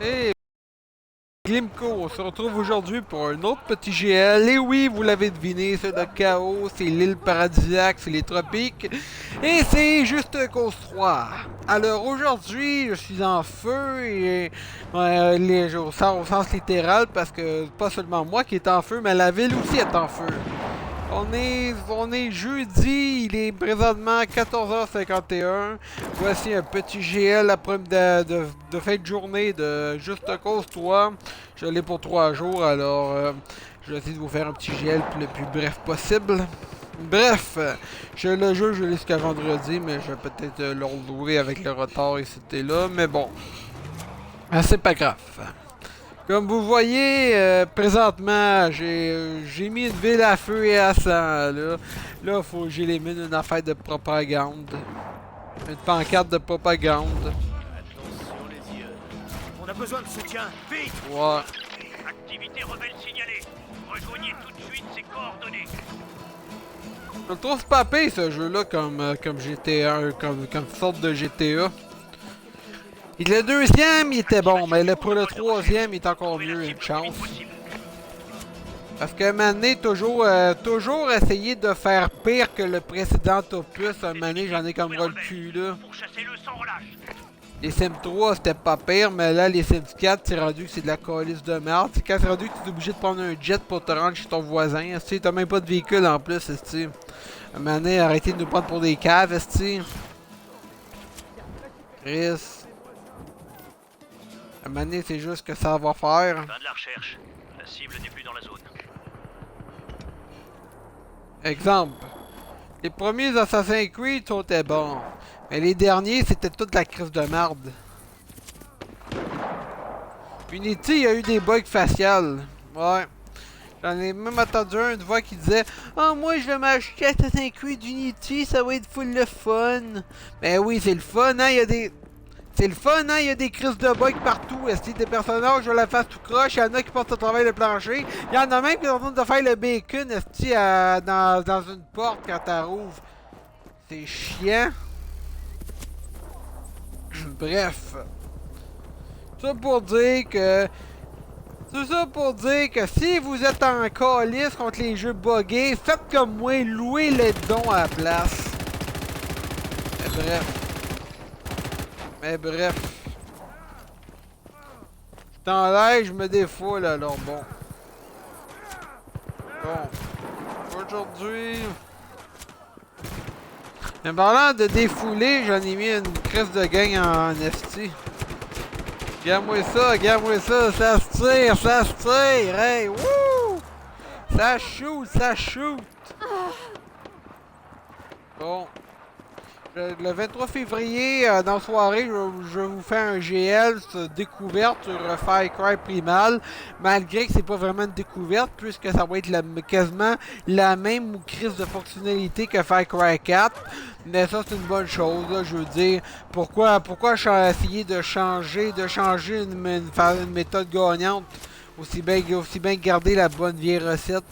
Et Glimco, on se retrouve aujourd'hui pour un autre petit GL. Et oui, vous l'avez deviné, c'est le chaos, c'est l'île paradisiaque, c'est les tropiques. Et c'est juste cause 3. Alors aujourd'hui, je suis en feu et au sens littéral parce que pas seulement moi qui est en feu, mais la ville aussi est en feu. On est jeudi, il est présentement 14h51. Voici un petit GL après de fin de journée de Juste Cause 3. Je l'ai pour 3 jours, alors je vais essayer de vous faire un petit GL le plus bref possible. Bref, je l'ai jusqu'à vendredi, mais je vais peut-être le relouer avec le retard et c'était là, mais bon, c'est pas grave. Comme vous voyez, présentement, j'ai mis une ville à feu et à sang, là. Là, faut que j'élimine une affaire de propagande. Une pancarte de propagande. Attention les yeux. On a besoin de soutien, vite! Ouais. Activité rebelle signalée. Rejoignez tout de suite ces coordonnées. Je le trouve pas pire, ce jeu-là, comme GTA, comme sorte de GTA. Et le deuxième, il était bon, mais pour le troisième, il est encore mieux, une chance. Parce que maintenant, toujours essayer de faire pire que le précédent opus. Un moment donné, j'en ai comme ras le cul, là. Pourchassez-le sans relâche. Les Sims 3, c'était pas pire, mais là, les Sims 4, c'est rendu que c'est de la calice de merde. C'est quand c'est rendu que tu es obligé de prendre un jet pour te rendre chez ton voisin. Tu t'as même pas de véhicule en plus, esti. Un moment donné, arrêtez de nous prendre pour des caves, esti. Chris. Un moment donné, c'est juste que ça va faire. Fin de la recherche. La cible n'est plus dans la zone. Exemple. Les premiers Assassin's Creed sont bons. Mais les derniers, c'était toute la crise de merde. Unity, il y a eu des bugs faciales. Ouais. J'en ai même entendu une voix qui disait « moi, je vais m'acheter Assassin's Creed Unity, ça va être full le fun. » Ben oui, c'est le fun, hein, il y a des... C'est le fun, hein, il y a des crises de bugs partout. Est-ce que des personnages ont la face tout croche, il y en a qui passent au travail le plancher. Il y en a même qui sont en train de faire le bacon, dans une porte quand t'as rouvres. C'est chiant. Bref. Ça pour dire que... Tout ça pour dire que si vous êtes en calice contre les jeux buggés, faites comme moi, louez les dons à la place. Mais bref. Je t'enlève, je me défoule alors bon. Bon. Aujourd'hui... Mais parlant de défouler, j'en ai mis une crise de gang en esti. Regarde-moi ça, ça se tire, hey, wouh! Ça shoot! Bon. Le 23 février, dans la soirée, je vous fais un GL découverte sur Far Cry Primal, malgré que c'est pas vraiment une découverte, puisque ça va être quasiment la même crise de fonctionnalité que Far Cry 4. Mais ça, c'est une bonne chose, là, je veux dire. Pourquoi j'ai essayé de changer une méthode gagnante, aussi bien garder la bonne vieille recette.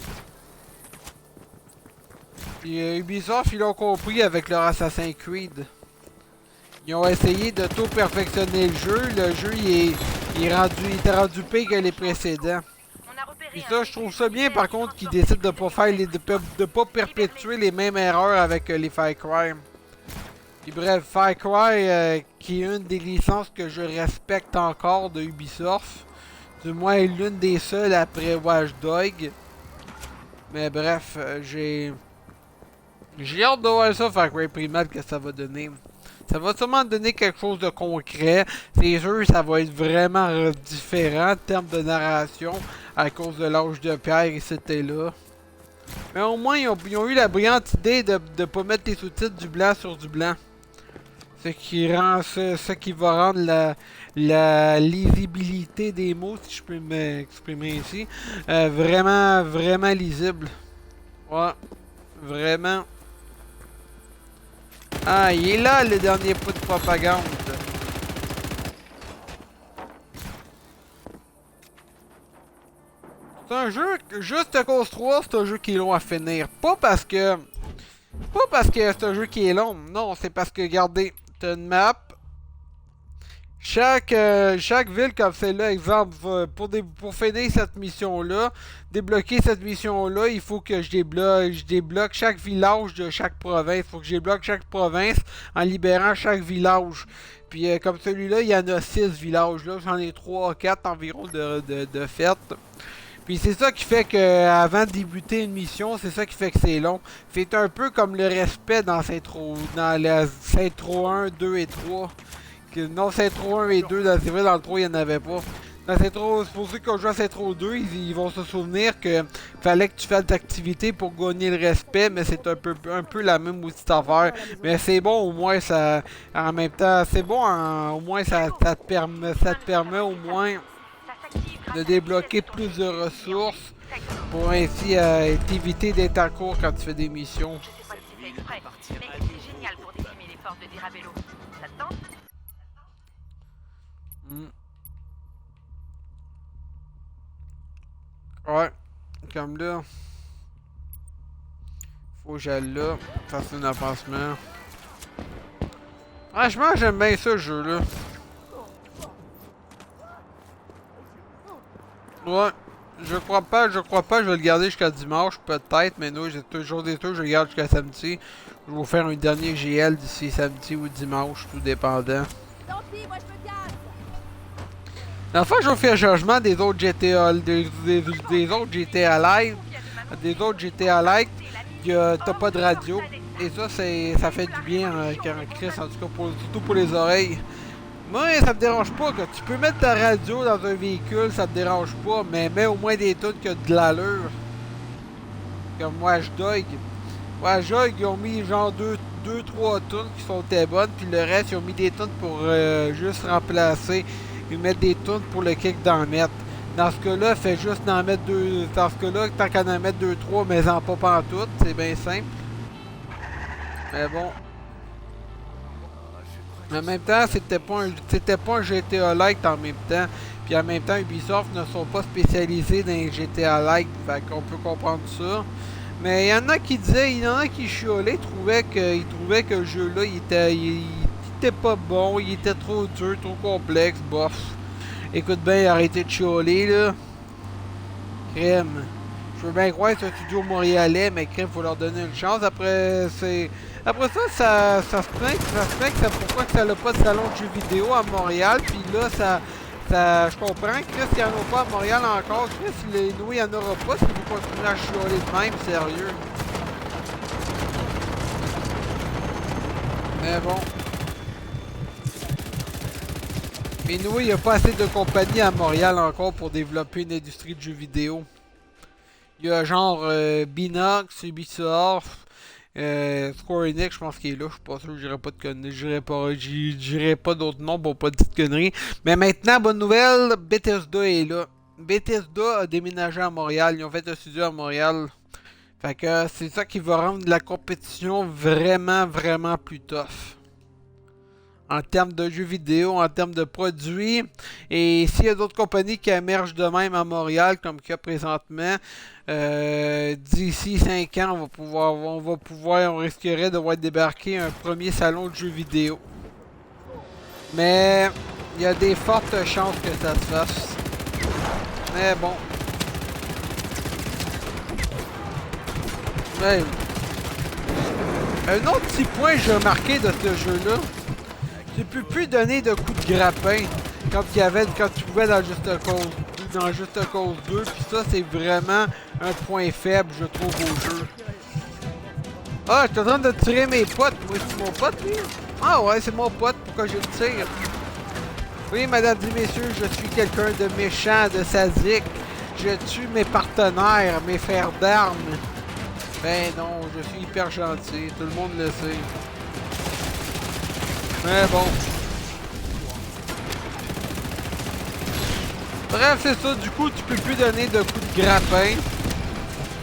Puis Ubisoft, ils l'ont compris avec leur Assassin's Creed. Ils ont essayé de tout perfectionner le jeu. Le jeu, il était rendu pire que les précédents. Puis ça, je trouve ça bien par contre qu'ils décident de pas faire de pas perpétuer les mêmes erreurs avec les Far Cry. Puis bref, Far Cry, qui est une des licences que je respecte encore de Ubisoft. Du moins, l'une des seules après Watch Dogs. Mais bref, j'ai hâte de voir ça, Far Cry Primal, que ça va donner. Ça va sûrement donner quelque chose de concret. C'est sûr, ça va être vraiment différent en termes de narration à cause de l'âge de pierre et c'était là. Mais au moins, ils ont eu la brillante idée de ne pas mettre les sous-titres du blanc sur du blanc. Ce qui va rendre la lisibilité des mots, si je peux m'exprimer ici, vraiment lisible. Ouais, vraiment. Ah, il est là, le dernier pot de propagande. C'est un jeu, juste cause 3, c'est un jeu qui est long à finir. Pas parce que c'est un jeu qui est long. Non, c'est parce que, regardez, t'as une map. Chaque ville comme celle-là, exemple, pour finir cette mission-là, débloquer cette mission-là, il faut que je débloque chaque village de chaque province. Il faut que je débloque chaque province en libérant chaque village. Puis comme celui-là, il y en a 6 villages. Là, j'en ai 3 4 environ de fêtes. Puis c'est ça qui fait que avant de débuter une mission, c'est ça qui fait que c'est long. C'est un peu comme le respect dans la Saint-Tro 1, 2 et 3. Non, Saint-Tro 1 et 2, c'est vrai, dans le 3, il n'y en avait pas. Dans Saint-Tro, c'est pour ceux qui ont joué à Saint-Tro 2, ils vont se souvenir que fallait que tu fasses des activités pour gagner le respect, mais c'est un peu la même outil d'affaire. Mais c'est bon, au moins, ça. En même temps, c'est bon, au moins, ça te permet au moins de débloquer plus de ressources pour ainsi t'éviter d'être en cours quand tu fais des missions. Je sais pas si c'est fait exprès, mais c'est génial pour décimer les forces de Dirabello. Ça te tente? Ouais, comme là. Faut que j'aille là, fasse un avancement. Franchement, j'aime bien ça, ce jeu-là. Ouais, je crois pas, je vais le garder jusqu'à dimanche, peut-être, mais non, j'ai toujours des trucs, je le garde jusqu'à samedi. Je vais vous faire un dernier GL d'ici samedi ou dimanche, tout dépendant. La fois, je vais faire changement des autres GTA, des autres GTA Live, des autres GTA Live, t'as pas de radio. Et ça, ça fait du bien quand Chris, en tout cas, surtout pour les oreilles. Moi, ça me dérange pas, que tu peux mettre ta radio dans un véhicule, ça me dérange pas, mais mets au moins des tunes qui ont de l'allure. Comme Watch Dogs. Watch Dogs, ils ont mis genre 2-3 tunes qui sont très bonnes, puis le reste, ils ont mis des tunes pour juste remplacer. Ils mettent des tunes pour le kick d'en mettre. Dans ce cas-là, fais juste d'en mettre 2. Dans ce cas-là, tant qu'à en mettre 2-3, mais en pas pantoute, c'est bien simple. Mais bon. En même temps, c'était pas un GTA-like en même temps. Puis en même temps, Ubisoft ne sont pas spécialisés dans les GTA-like. Fait qu'on peut comprendre ça. Mais il y en a qui disaient, il y en a qui chiolaient, ils trouvaient que le jeu-là, il était pas bon, il était trop dur, trop complexe, bof. Écoute bien, arrêtez de chialer, là. Crème. Je veux bien croire que c'est un studio montréalais, mais crème, faut leur donner une chance. Après, ça se plaint que c'est pourquoi que ça n'a pas de salon de jeux vidéo à Montréal. Puis là, je comprends, Chris, qu'il n'y en a pas à Montréal encore. Chris, nous, il n'y en aura pas si vous continuez à chialer de même, sérieux. Mais bon. Mais nous, il n'y a pas assez de compagnies à Montréal encore pour développer une industrie de jeux vidéo. Il y a genre Binox, Ubisoft, Square Enix, je pense qu'il est là, je suis pas sûr, je dirais pas de conneries, j'irai pas d'autres noms pour pas de petites conneries. Mais maintenant, bonne nouvelle, Bethesda est là. Bethesda a déménagé à Montréal, ils ont fait un studio à Montréal. Fait que c'est ça qui va rendre la compétition vraiment, vraiment plus tough. En termes de jeux vidéo, en termes de produits. Et s'il y a d'autres compagnies qui émergent de même à Montréal, comme qu'il y a présentement, d'ici 5 ans, on risquerait de voir débarquer un premier salon de jeux vidéo. Mais il y a des fortes chances que ça se fasse. Mais bon. Ouais. Un autre petit point que j'ai remarqué de ce jeu-là, tu peux plus donner de coups de grappin quand tu pouvais dans Just Cause 2, puis ça c'est vraiment un point faible je trouve au jeu. Ah, je suis en train de tirer mes potes, moi c'est mon pote lui? Ah ouais, c'est mon pote, pourquoi je le tire? Oui, mesdames et messieurs, je suis quelqu'un de méchant, de sadique. Je tue mes partenaires, mes frères d'armes. Ben non, je suis hyper gentil, tout le monde le sait. Mais bon. Bref, c'est ça. Du coup, tu peux plus donner de coups de grappin.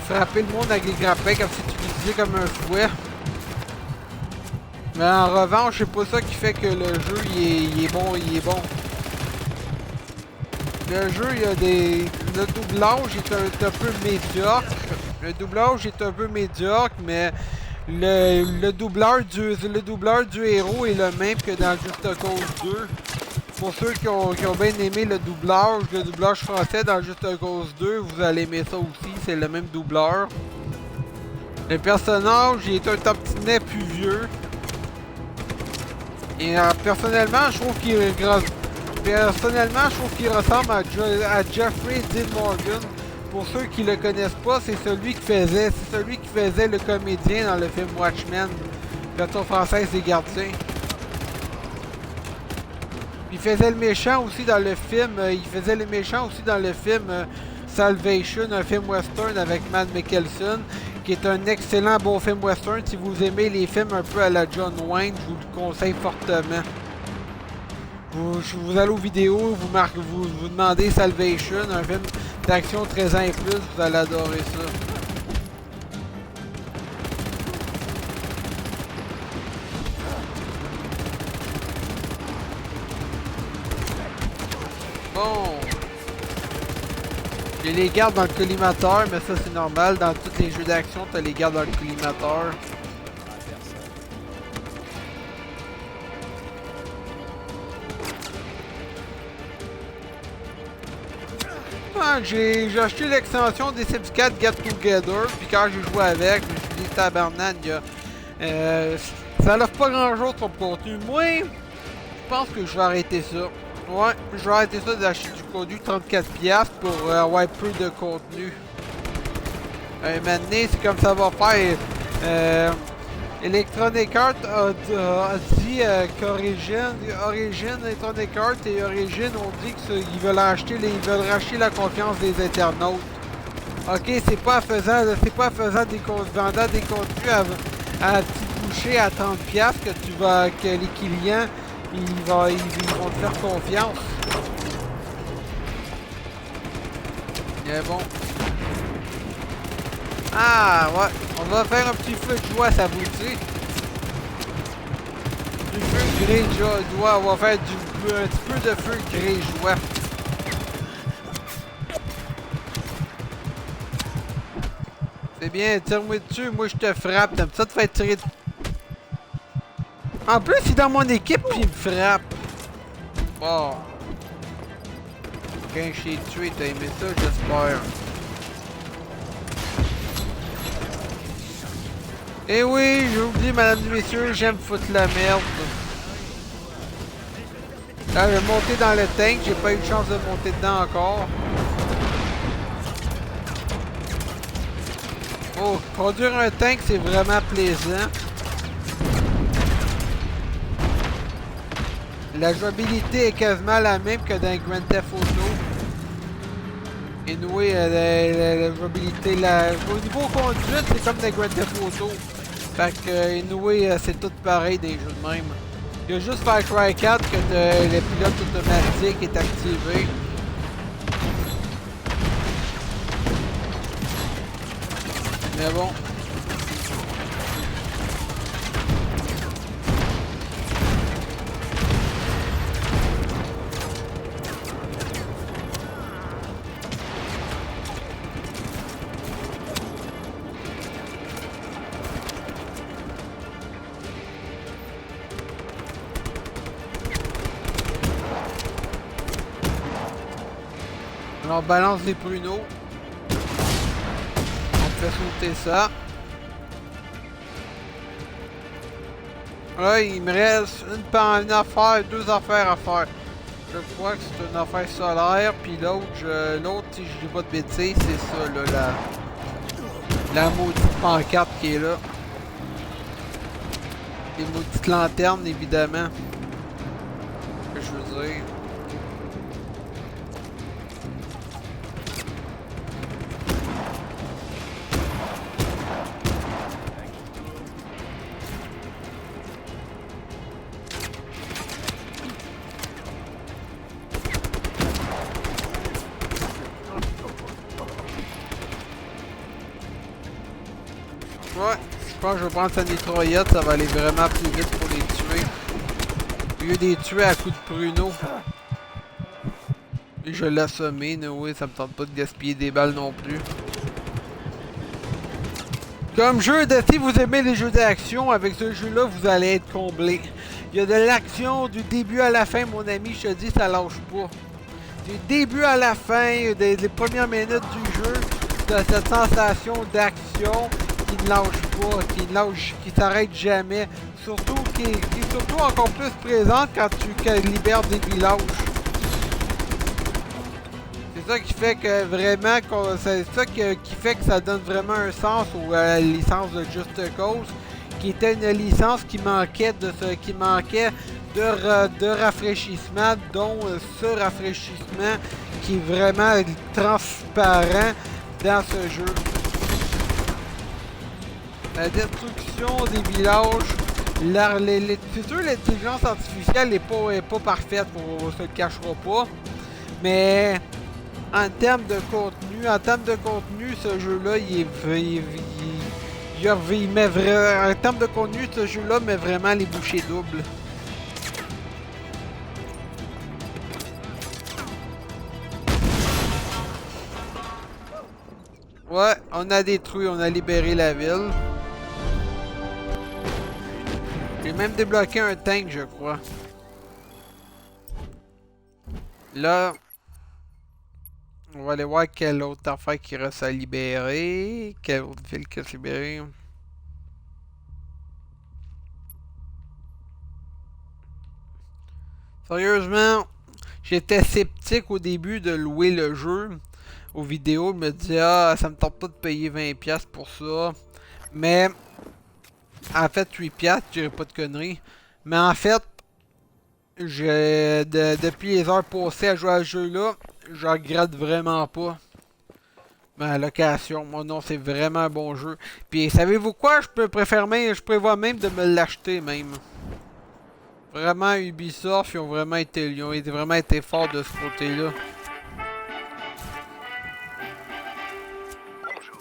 Frapper le monde avec les grappins comme si tu l'utilisais comme un fouet. Mais en revanche, c'est pas ça qui fait que le jeu il est bon. Le jeu, il y a le doublage est un peu médiocre. Le doublage est un peu médiocre, mais le doubleur du héros est le même que dans Just Cause 2. Pour ceux qui ont bien aimé le doublage français dans Juste Cause 2, vous allez aimer ça aussi, c'est le même doubleur. Le personnage, il est un tantinet plus vieux. Et personnellement, je trouve qu'il ressemble à Jeffrey Dean Morgan. Pour ceux qui le connaissent pas, c'est celui qui faisait le comédien dans le film Watchmen, version française des Gardiens. Il faisait le méchant aussi dans le film. Salvation, un film western avec Matt Mikkelsen, qui est un excellent bon film western. Si vous aimez les films un peu à la John Wayne, je vous le conseille fortement. Vous allez aux vidéos, vous demandez Salvation, un film d'action 13 ans et plus, vous allez adorer ça. Bon. Il y a les gardes dans le collimateur, mais ça c'est normal. Dans tous les jeux d'action, t'as les gardes dans le collimateur. Ah, j'ai acheté l'extension des Sims 4 Get Together, puis quand j'ai joué avec, je me suis dit tabarnak, ça n'offre pas grand chose comme contenu. Moi, je pense que je vais arrêter ça. Ouais, je vais arrêter ça d'acheter du contenu 34$ pour avoir peu de contenu. Maintenant, c'est comme ça va faire. Electronic Arts a dit qu'Origin, Electronic Arts et Origin ont dit qu'ils veulent racheter la confiance des internautes. Ok, c'est pas faisant des vendant des contenus à petit boucher à 30$ que les clients ils vont te faire confiance. Mais bon. Ah ouais, on va faire un petit feu de joie, ça vous dit? Du feu gré de joie, on va faire un petit peu de feu gré de joie. C'est bien, tire-moi dessus, moi je te frappe, t'aimes ça te faire tirer dessus? En plus, il est dans mon équipe puis il me frappe. Oh. Quand je t'ai tué, t'as aimé ça, j'espère. Eh oui, j'ai oublié, mesdames et messieurs, j'aime foutre la merde. Là, je vais monter dans le tank, j'ai pas eu de chance de monter dedans encore. Oh, conduire un tank, c'est vraiment plaisant. La jouabilité est quasiment la même que dans Grand Theft Auto. Et oui, la jouabilité, au niveau conduite, c'est comme dans Grand Theft Auto. Fait que, anyway, c'est tout pareil des jeux de même. Il y a juste Far Cry 4 que le pilote automatique est activé. Mais bon. On balance les pruneaux. On fait sauter ça. Là, il me reste une affaire, deux affaires à faire. Je crois que c'est une affaire solaire, puis l'autre, si je dis pas de bêtises, c'est ça, là, la maudite pancarte qui est là. Les maudites lanternes, évidemment. Que je veux dire. Ouais, je pense que je vais prendre sa mitraillette, ça va aller vraiment plus vite pour les tuer. Au lieu de les tuer à coups de pruneau. Et je l'ai assommé, oui, ça me tente pas de gaspiller des balles non plus. Comme jeu de... Si vous aimez les jeux d'action, avec ce jeu-là, vous allez être comblé. Il y a de l'action du début à la fin, mon ami, je te dis, ça lâche pas. Du début à la fin, des premières minutes du jeu, t'as cette sensation d'action qui ne lâche pas, qui s'arrête jamais. Surtout, qui est surtout encore plus présente quand tu libères des villages. C'est ça qui fait que vraiment, c'est ça qui fait que ça donne vraiment un sens à la licence de Just Cause, qui était une licence qui manquait de rafraîchissement, dont ce rafraîchissement qui est vraiment transparent dans ce jeu. La destruction des villages, c'est sûr l'intelligence artificielle n'est pas parfaite, on se le cachera pas, mais en termes de contenu, ce jeu-là, en termes de contenu, ce jeu-là met vraiment les bouchées doubles. Ouais, on a détruit, on a libéré la ville. J'ai même débloqué un tank, je crois. Là, on va aller voir quelle autre affaire qui reste à libérer. Quelle autre ville qui reste libérée. Sérieusement, j'étais sceptique au début de louer le jeu aux vidéos. Je me disais, ah, ça me tente pas de payer 20$ pour ça. Mais, en fait, 8$, je dirais pas de conneries. Mais en fait, depuis les heures passées à jouer à ce jeu-là, je regrette vraiment pas ma location. Moi non, c'est vraiment un bon jeu. Puis savez-vous quoi? Je prévois même de me l'acheter même. Vraiment Ubisoft, ils ont vraiment été forts de ce côté-là. Bonjour.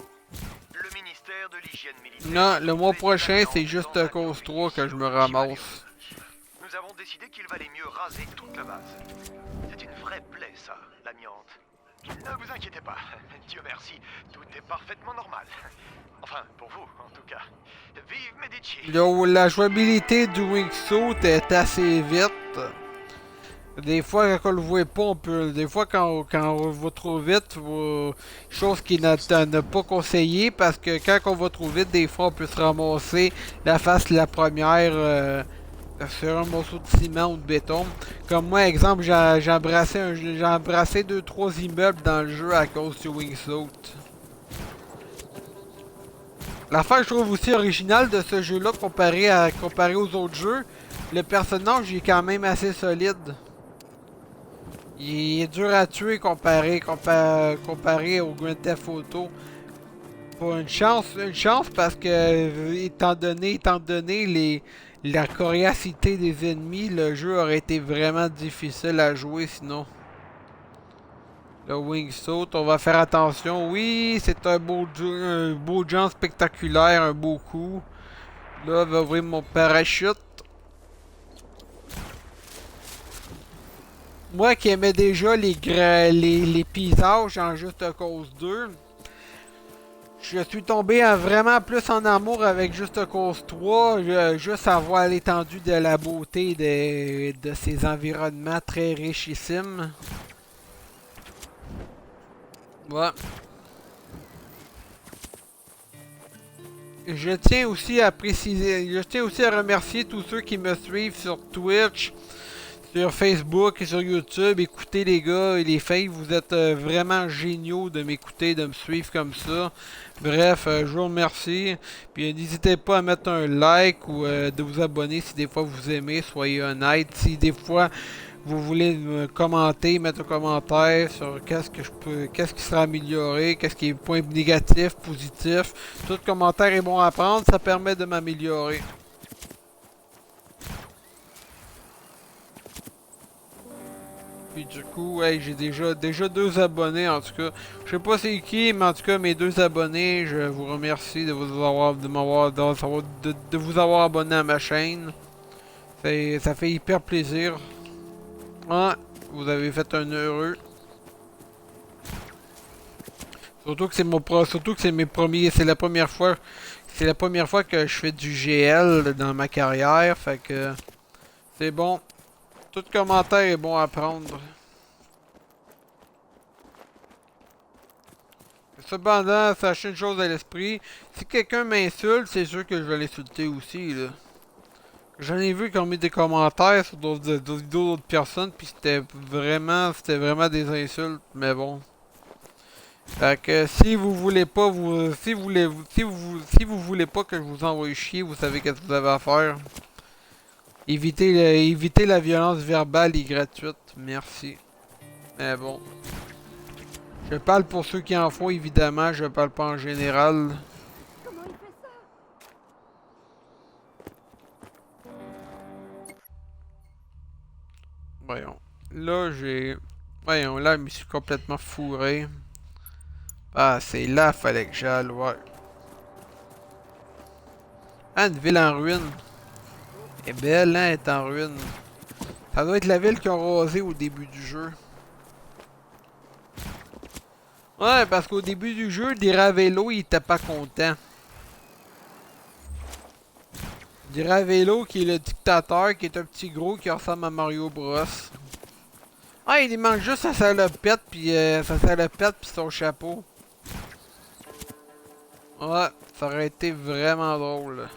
Le ministère de l'hygiène militaire. Non, le mois prochain, c'est juste Cause 3 que je me ramasse. Nous avons décidé qu'il valait mieux raser toute la base. C'est une vraie plaie, ça, l'amiante. Ne vous inquiétez pas. Dieu merci, tout est parfaitement normal. Enfin, pour vous, en tout cas. Vive Medici! La jouabilité du Wingsuit est assez vite. Des fois, quand on le voit pas, on peut. Des fois, quand on va trop vite, chose qui n'est pas conseillé, parce que quand on va trop vite, des fois, on peut se ramasser la face de la première. Sur un morceau de ciment ou de béton. Comme moi, exemple, j'ai embrassé 2-3 immeubles dans le jeu à cause du Wingsuit. L'affaire que je trouve aussi originale de ce jeu-là comparé aux autres jeux, le personnage il est quand même assez solide. Il est dur à tuer comparé au Grand Theft Auto. Pas une chance parce que étant donné la coriacité des ennemis, le jeu aurait été vraiment difficile à jouer sinon. Le Wingsuit, on va faire attention. Oui, c'est un beau jump spectaculaire, un beau coup. Là, je vais ouvrir mon parachute. Moi qui aimais déjà les paysages en Just Cause 2, je suis tombé vraiment plus en amour avec Just Cause 3, juste à voir l'étendue de la beauté de ces environnements très richissimes. Ouais. Je tiens aussi à remercier tous ceux qui me suivent sur Twitch, sur Facebook et sur YouTube. Écoutez les gars et les filles, vous êtes vraiment géniaux de m'écouter, de me suivre comme ça. Bref, je vous remercie. Puis n'hésitez pas à mettre un like ou de vous abonner si des fois vous aimez, soyez honnête. Si des fois vous voulez me commenter, mettre un commentaire sur qu'est-ce qui sera amélioré, qu'est-ce qui est point négatif, positif. Tout commentaire est bon à prendre, ça permet de m'améliorer. Puis du coup, ouais, j'ai déjà 2 abonnés en tout cas. Je sais pas c'est qui, mais en tout cas mes 2 abonnés, je vous remercie de vous avoir abonné à ma chaîne. Ça fait hyper plaisir. Ah, vous avez fait un heureux. Surtout que c'est la première fois. C'est la première fois que je fais du GL dans ma carrière, fait que c'est bon. Tout commentaire est bon à prendre. Cependant, sachez une chose à l'esprit, si quelqu'un m'insulte, c'est sûr que je vais l'insulter aussi, là. J'en ai vu qui ont mis des commentaires sur d'autres vidéos d'autres personnes, puis c'était vraiment des insultes, mais bon. Fait que si vous voulez pas si vous voulez pas que je vous envoie chier, vous savez qu'est-ce que vous avez à faire. Évitez la violence verbale et gratuite, merci. Mais bon. Je parle pour ceux qui en font, évidemment, je parle pas en général. Voyons. Là, Voyons, là, je me suis complètement fourré. Ah, c'est là, fallait que j'aille, ouais. Ah, une ville en ruine. Elle est belle, hein, elle est en ruine. Ça doit être la ville qu'ils ont rasée au début du jeu. Ouais, parce qu'au début du jeu, Diravello, il était pas content. Diravello, qui est le dictateur, qui est un petit gros qui ressemble à Mario Bros. Ah, il manque juste sa salopette, puis son chapeau. Ouais, ça aurait été vraiment drôle.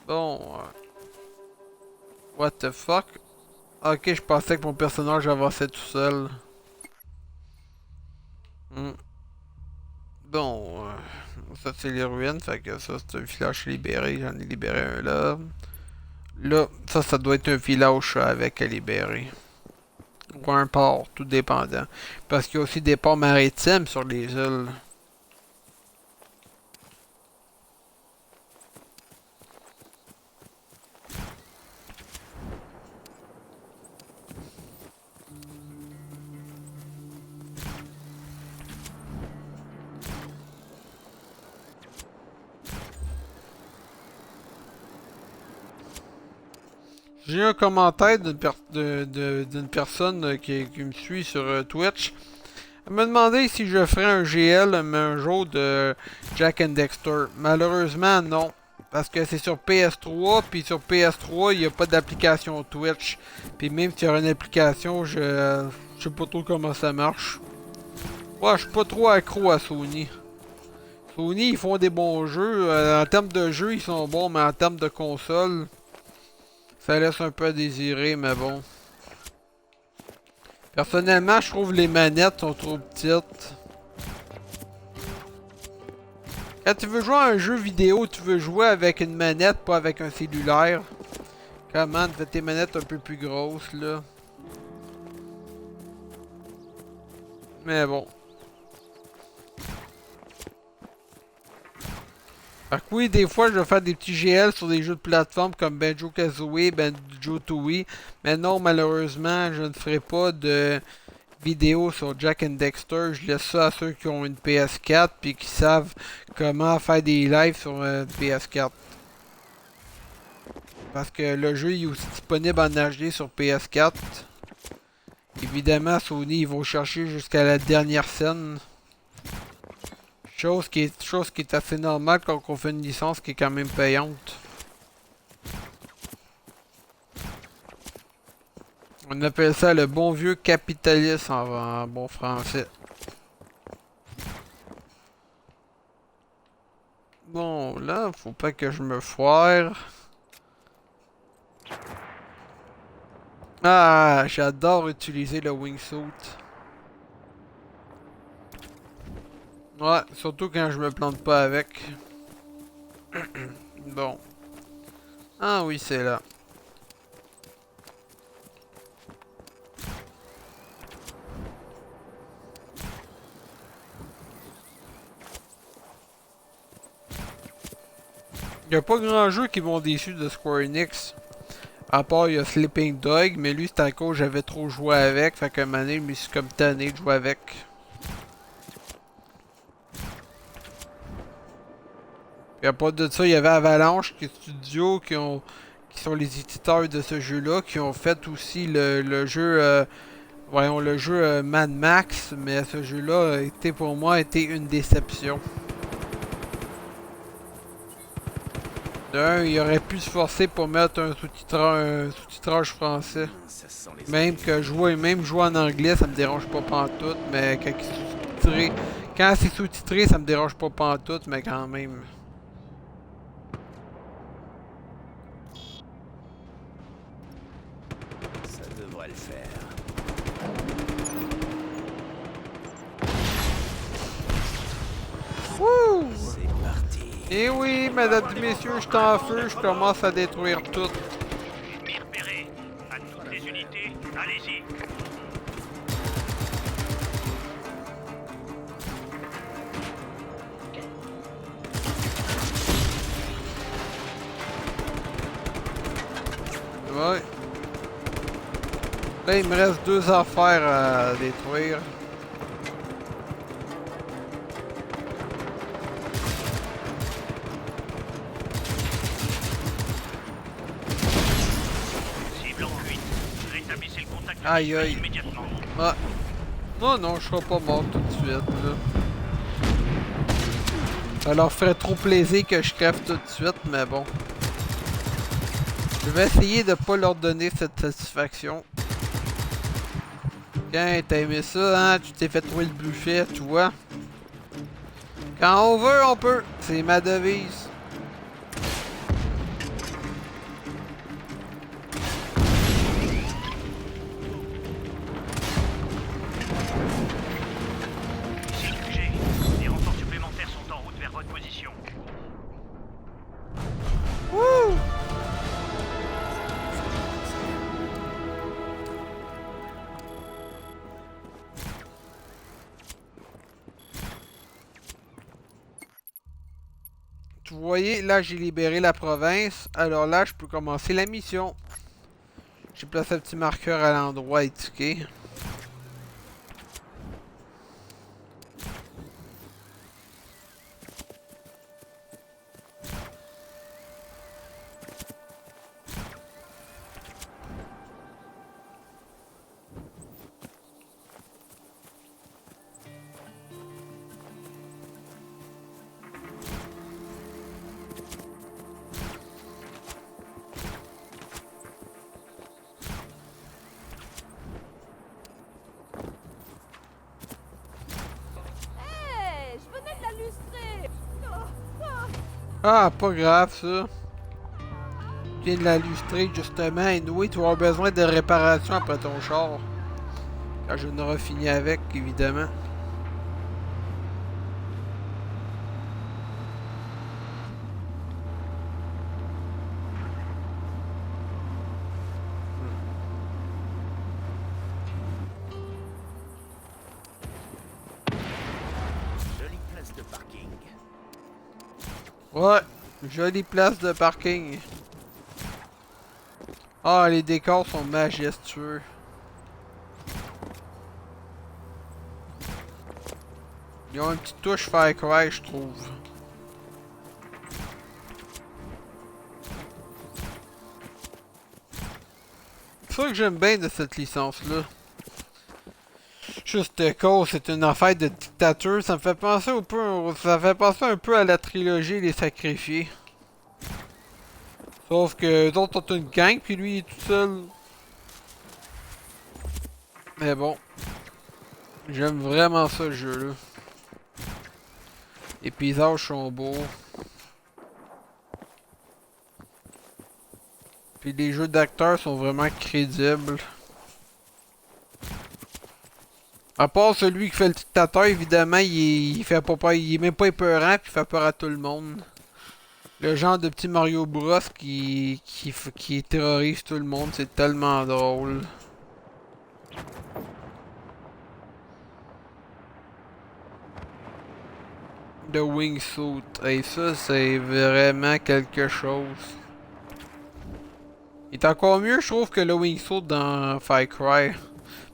Bon. What the fuck? Ok, je pensais que mon personnage avançait tout seul. Bon. Ça, c'est les ruines. Fait que ça, c'est un village libéré. J'en ai libéré un là. Là, ça doit être un village avec à libérer. Ou un port, tout dépendant. Parce qu'il y a aussi des ports maritimes sur les îles. J'ai eu un commentaire d'une personne qui me suit sur Twitch. Elle m'a demandé si je ferais un GL, un jour de Jack and Dexter. Malheureusement, non. Parce que c'est sur PS3, puis sur PS3, il n'y a pas d'application Twitch. Puis même s'il y aurait une application, je sais pas trop comment ça marche. Ouais, je suis pas trop accro à Sony. Sony, ils font des bons jeux. En termes de jeux, ils sont bons, mais en termes de console... Ça laisse un peu à désirer, mais bon. Personnellement, je trouve les manettes sont trop petites. Quand tu veux jouer à un jeu vidéo, tu veux jouer avec une manette, pas avec un cellulaire. Comment, fais tes manettes un peu plus grosses, là. Mais bon. Fait que oui, des fois, je vais faire des petits GL sur des jeux de plateforme comme Banjo-Kazooie, Banjo-Tooie. Mais non, malheureusement, je ne ferai pas de vidéo sur Jack and Dexter. Je laisse ça à ceux qui ont une PS4 puis qui savent comment faire des lives sur PS4. Parce que le jeu est aussi disponible en HD sur PS4. Évidemment, Sony, ils vont chercher jusqu'à la dernière scène. Chose qui est assez normale quand on fait une licence qui est quand même payante. On appelle ça le bon vieux capitalisme en bon français. Bon, là, faut pas que je me foire. Ah, j'adore utiliser le wingsuit. Ouais, surtout quand je me plante pas avec. Bon. Ah oui, c'est là. Il n'y a pas grand jeu qui m'ont déçu de Square Enix. À part, il y a Sleeping Dog, mais lui, c'est à cause que j'avais trop joué avec. Fait qu'à un moment donné, je me suis comme tanné de jouer avec. Et à part de ça, il y avait Avalanche, qui est studio, qui sont les éditeurs de ce jeu-là, qui ont fait aussi le jeu, voyons, le jeu Mad Max, mais ce jeu-là a été pour moi une déception. D'un, il aurait pu se forcer pour mettre un sous-titrage français. Ça sent les Même que même jouer en anglais, ça me dérange pas pantoute, mais quand c'est sous-titré, ça me dérange pas pantoute, mais quand même. Ça devrait le faire. Wouh! C'est parti. Et oui, mesdames et messieurs, je suis en feu, je commence à détruire tout. Ennemi repéré. À toutes les unités, allez-y. Ouais. Là, il me reste 2 affaires à détruire. Cible en fuite. Rétablissez le contact Aïe, visuel aïe. immédiatement. Ah. Non, non, je serai pas mort tout de suite, là. Ça leur ferait trop plaisir que je crève tout de suite, mais bon. Je vais essayer de pas leur donner cette satisfaction. Tiens, t'as aimé ça, hein? Tu t'es fait trouver le buffet, tu vois? Quand on veut, on peut. C'est ma devise. Ici QG. Des renforts supplémentaires sont en route vers votre position. Wouh! Vous voyez, là j'ai libéré la province. Alors là, je peux commencer la mission. J'ai placé un petit marqueur à l'endroit indiqué. Hey, je venais de la lustrer. Ah, pas grave ça. Je viens de la lustrer justement. Et oui, tu vas avoir besoin de réparation après ton char. Quand je n'aurai fini avec, évidemment. Jolie place de parking. Ouais, jolie place de parking. Ah, les décors sont majestueux. Ils ont une petite touche Far Cry, je trouve. C'est ça que j'aime bien de cette licence-là. Juste cause, c'est une affaire de dictature. Ça me fait penser un peu, ça fait penser un peu à la trilogie Les Sacrifiés. Sauf que d'autres ont une gang, puis lui il est tout seul. Mais bon, j'aime vraiment ça le jeu-là. Les paysages sont beaux. Puis les jeux d'acteurs sont vraiment crédibles. À part celui qui fait le dictateur, évidemment, il fait pas peur, il est même pas épeurant, puis il fait peur à tout le monde. Le genre de petit Mario Bros qui terrorise tout le monde, c'est tellement drôle. The Wingsuit, et ça c'est vraiment quelque chose. Il est encore mieux, je trouve, que le Wingsuit dans Far Cry.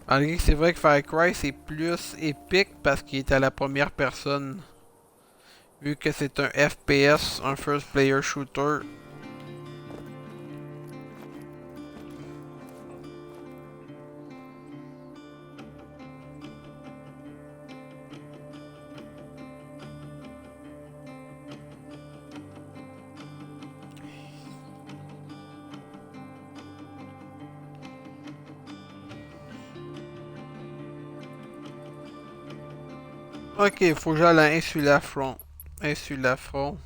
Malgré que c'est vrai que Far Cry c'est plus épique parce qu'il est à la première personne. Vu que c'est un FPS, un First Player Shooter. Ok, faut que j'aille à Insula Front. Insula Front.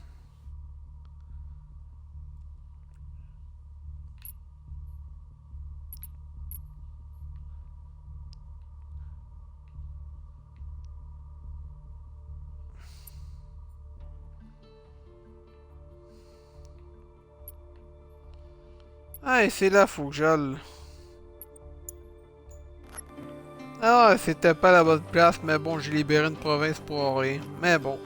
Ah, et c'est là, faut que j'aille. Ah, c'était pas la bonne place, mais bon, j'ai libéré une province pour rien. Mais bon.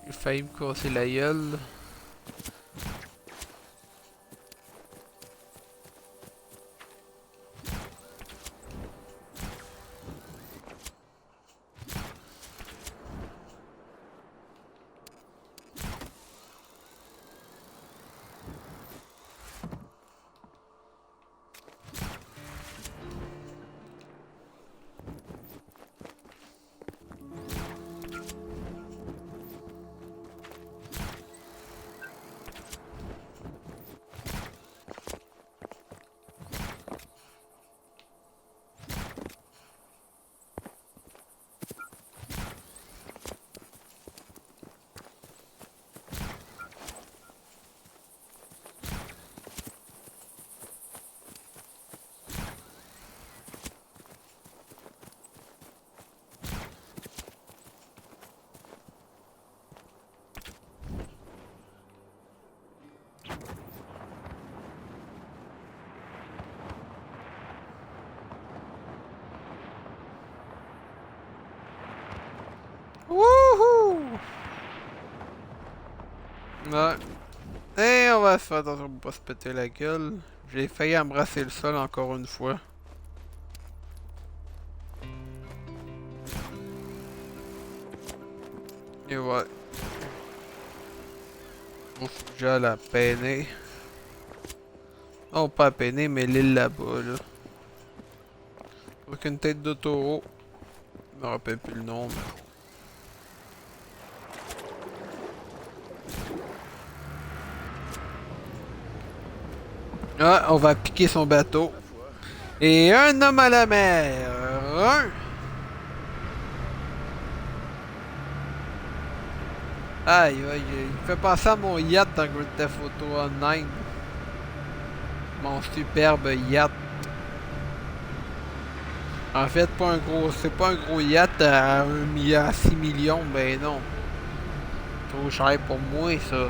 J'ai failli me casser la gueule. Wouhou! Ouais. Et on va se faire attention pour pas se péter la gueule. J'ai failli embrasser le sol encore une fois. Et ouais. Faut que j'aille à peiner. Non, pas à peiner, mais l'île là-bas, là. Avec une tête de taureau. Je me rappelle plus le nom, mais... Ah, on va piquer son bateau. Et un homme à la mer. Aïe, aïe, il me fait penser à mon yacht dans Grand Theft Auto Online. Mon superbe yacht. En fait, pas un gros, c'est pas un gros yacht à 6 millions, ben non. Trop cher pour moi, ça.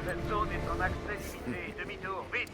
Cette zone est en accès limité. Demi-tour, vite!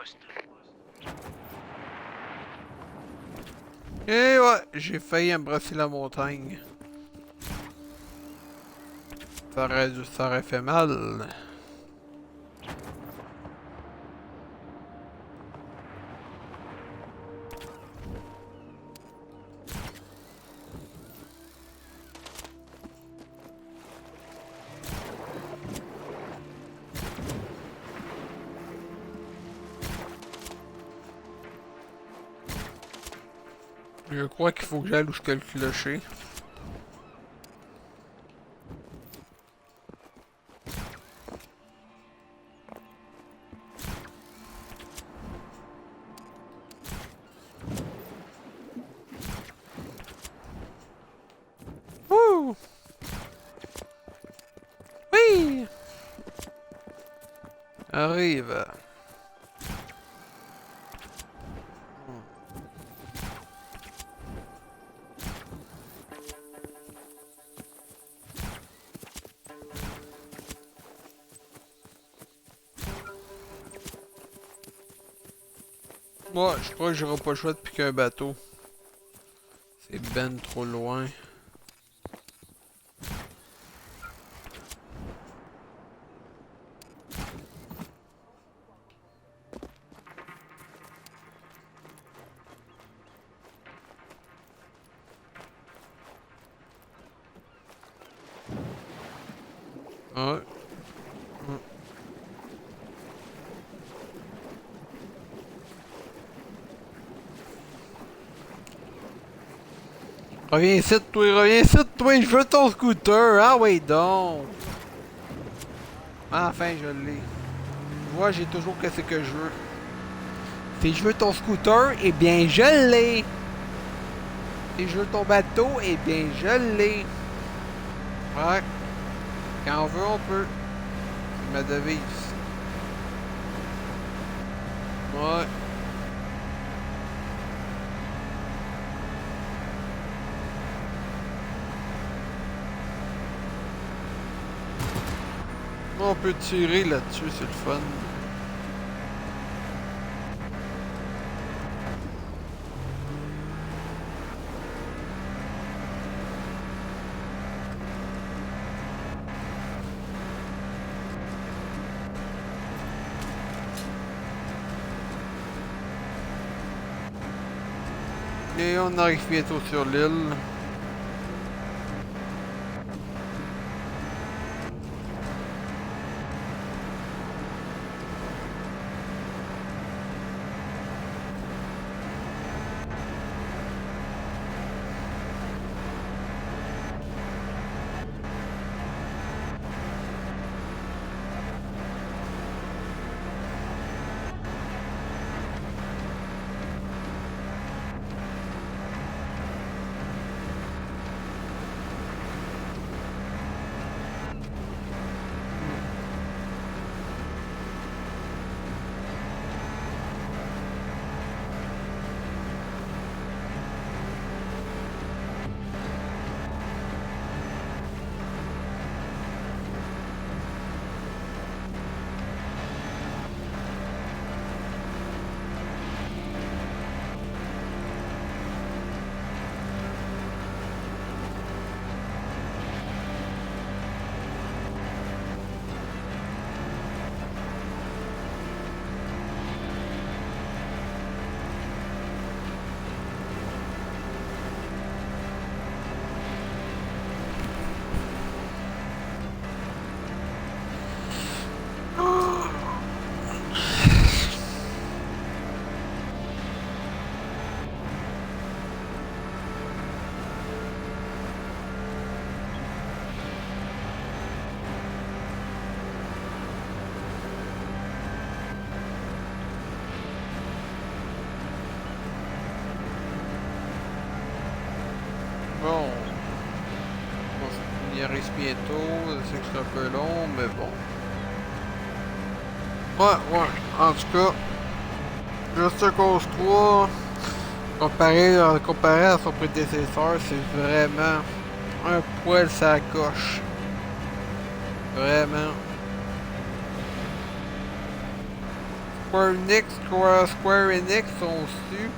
poste. Et ouais, j'ai failli embrasser la montagne. Ça aurait fait mal. Je crois qu'il faut que j'aille où je le clocher. Wouh! Oui! Arrive. Moi, je crois que j'aurai pas le choix de piquer un bateau. C'est ben trop loin. Ouais. Reviens ici, toi, je veux ton scooter, ah ouais donc! Enfin, je l'ai. Moi, j'ai toujours qu'est-ce que je veux. Si je veux ton scooter, eh bien, je l'ai! Si je veux ton bateau, eh bien, je l'ai! Ouais. Quand on veut, on peut. C'est ma devise. Ouais. On peut tirer là-dessus, c'est le fun. Et on arrive bientôt sur l'île. Bon. On y arrive bientôt. Je sais que c'est un peu long, mais bon. Ouais. En tout cas, Just Cause 3, comparé à son prédécesseur, c'est vraiment un poil sa coche. Vraiment. Square Enix ont su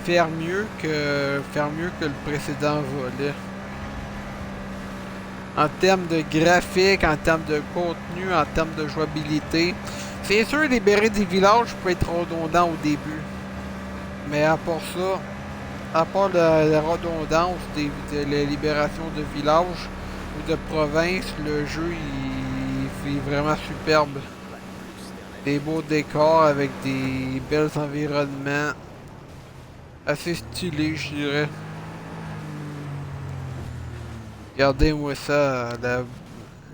faire mieux que le précédent volet. En termes de graphique, en termes de contenu, en termes de jouabilité. C'est sûr, libérer des villages peut être redondant au début. Mais à part ça, à part la redondance de la libération de villages ou de provinces, le jeu il est vraiment superbe. Des beaux décors avec des bels environnements. Assez stylés, je dirais. Regardez-moi ça,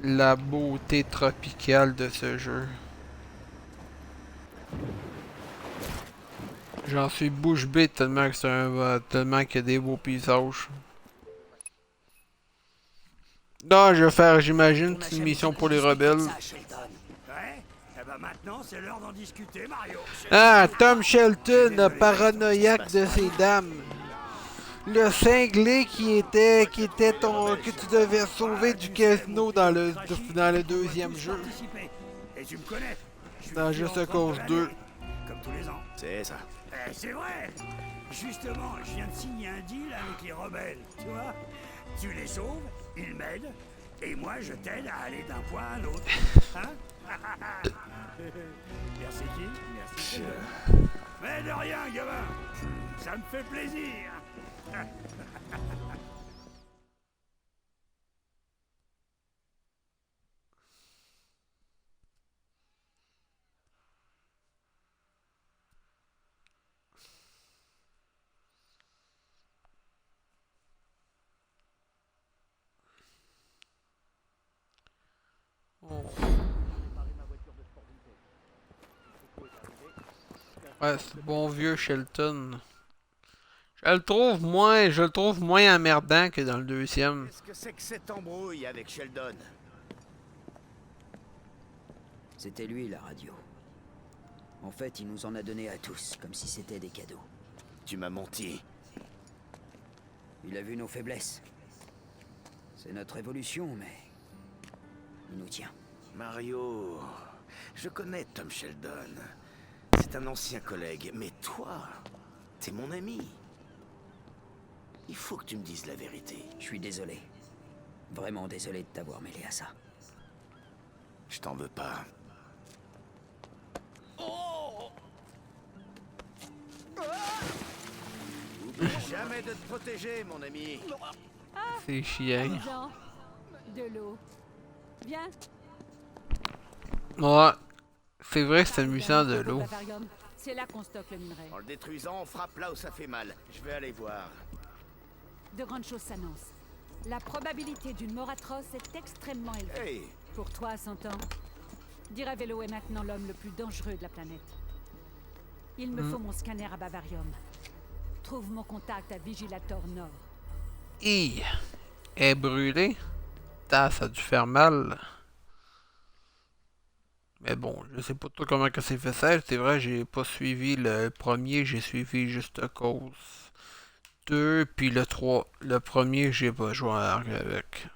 la beauté tropicale de ce jeu. J'en suis bouche bée tellement que tellement qu'il y a des beaux paysages. Non, je vais faire, j'imagine, une mission pour les rebelles. Ouais? Eh ben maintenant, c'est l'heure d'en discuter, Mario. Ah, Tom Shelton, le paranoïaque de ces dames. Le cinglé que tu devais sauver du casino dans le deuxième jeu. Et tu me connais. Je suis Dans le Just tueur Cause de 2. l'année, comme tous les ans. C'est ça. C'est vrai. Justement, je viens de signer un deal avec les rebelles, tu vois. Tu les sauves, ils m'aident, et moi je t'aide à aller d'un point à l'autre. Hein? Merci qui? Merci. Mais de rien, gamin. Ça me fait plaisir. Ouais, c'est le bon vieux Shelton. Je le trouve moins emmerdant que dans le deuxième. Qu'est-ce que c'est que cette embrouille avec Sheldon? C'était lui, la radio. En fait, il nous en a donné à tous, comme si c'était des cadeaux. Tu m'as menti. Il a vu nos faiblesses. C'est notre évolution, mais... il nous tient. Mario, je connais Tom Sheldon. C'est un ancien collègue, mais toi, t'es mon ami. Il faut que tu me dises la vérité. Je suis désolé. Vraiment désolé de t'avoir mêlé à ça. Je t'en veux pas. Oublie jamais de te protéger, mon ami. C'est chiant. Jean, de l'eau. Viens. Ouais. C'est vrai que c'est amusant de l'eau. Bavarium. C'est là qu'on stocke le minerai. En le détruisant, on frappe là où ça fait mal. Je vais aller voir. De grandes choses s'annoncent. La probabilité d'une mort atroce est extrêmement élevée. Hey, Pour toi, à 100 ans, Diravelo est maintenant l'homme le plus dangereux de la planète. Il me faut mon scanner à Bavarium. Trouve mon contact à Vigilator Nord. Hi! Elle est brûlée. Ça a dû faire mal. Mais bon, je sais pas trop comment que c'est fait ça. C'est vrai, j'ai pas suivi le premier, j'ai suivi juste Cause 2, puis le 3. Le premier, j'ai pas joué avec.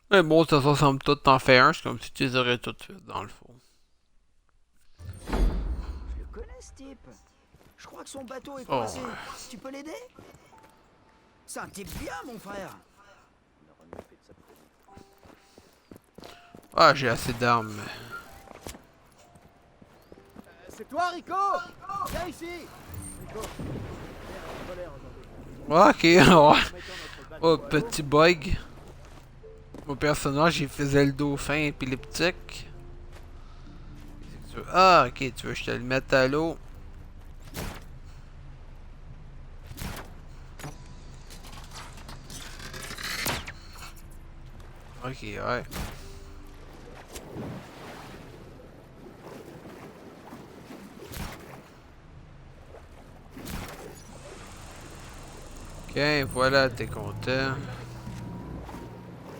Mais bon, ça semble tout en faire un, c'est comme si tu les aurais toutes faites dans le fond. Je le connais, ce type. Je crois que son bateau est coincé. Tu peux l'aider? C'est un type bien, mon frère. Ah, j'ai assez d'armes. C'est toi, Rico? Viens ici! Rico, Ok, ouais. Oh, petit bug. Mon personnage, il faisait le dauphin épileptique. Ah, ok, tu veux que je te le mette à l'eau. Ok, ouais. Ok, voilà, t'es content.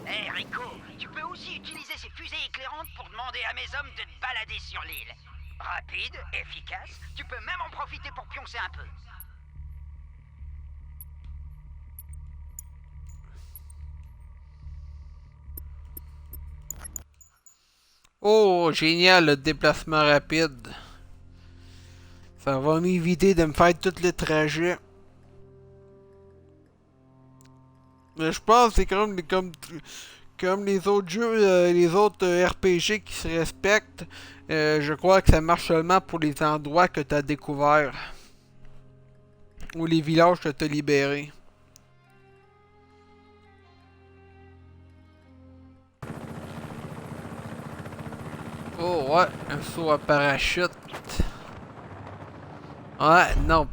Hé Rico, tu peux aussi utiliser ces fusées éclairantes pour demander à mes hommes de te balader sur l'île. Rapide, efficace, tu peux même en profiter pour pioncer un peu. Oh, génial, le déplacement rapide. Ça va m'éviter de me faire tout le trajet. Mais je pense que c'est comme les autres jeux, les autres RPG qui se respectent. Je crois que ça marche seulement pour les endroits que tu as découverts. Ou les villages que tu as libérés. Oh ouais, un saut à parachute. Ouais, non.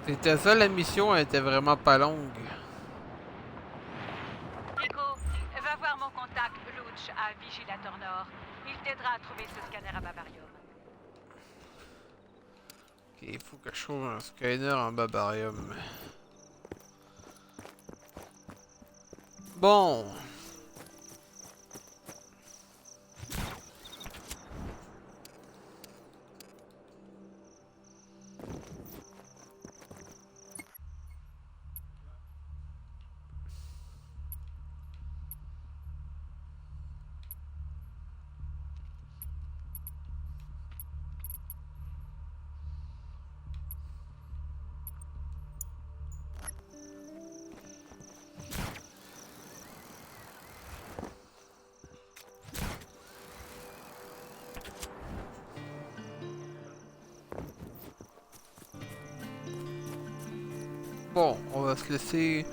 C'était ça la mission, elle était vraiment pas longue. Rico, va voir mon contact Lutch à Vigilator Nord. Il t'aidera à trouver ce scanner à Bavarium. Ok, il faut que je trouve un scanner en Bavarium. Bon. Bon, on va se laisser.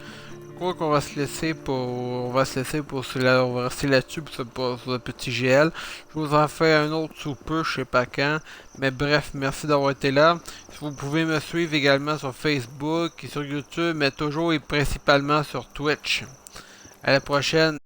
Je crois qu'on va se laisser pour. On va rester là-dessus pour ce petit GL. Je vous en fais un autre sous peu, je sais pas quand. Mais bref, merci d'avoir été là. Vous pouvez me suivre également sur Facebook et sur YouTube, mais toujours et principalement sur Twitch. À la prochaine.